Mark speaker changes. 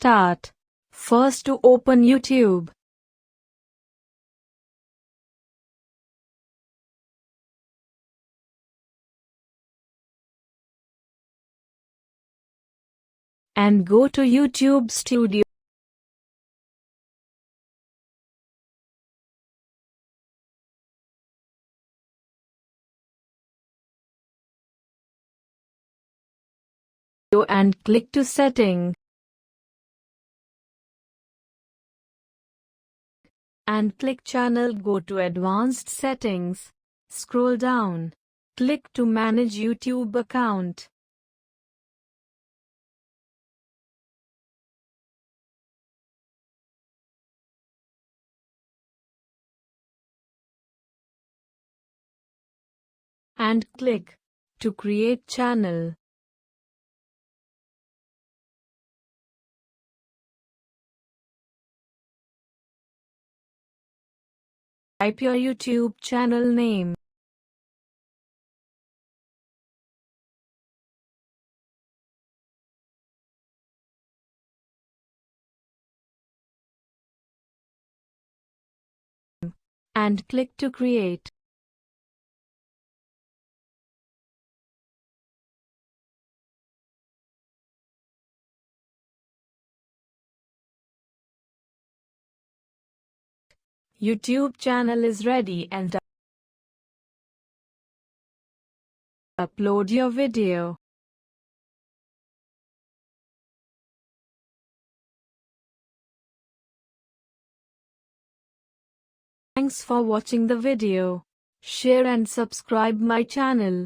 Speaker 1: start. First, to open YouTube. And go to YouTube Studio. And click to Setting. And click Channel. Go to Advanced Settings. Scroll down. Click to Manage YouTube account. And click to Create Channel. Type your YouTube channel name. And click to create. YouTube channel is ready, and upload your video. Thanks for watching the video. Share and subscribe my channel.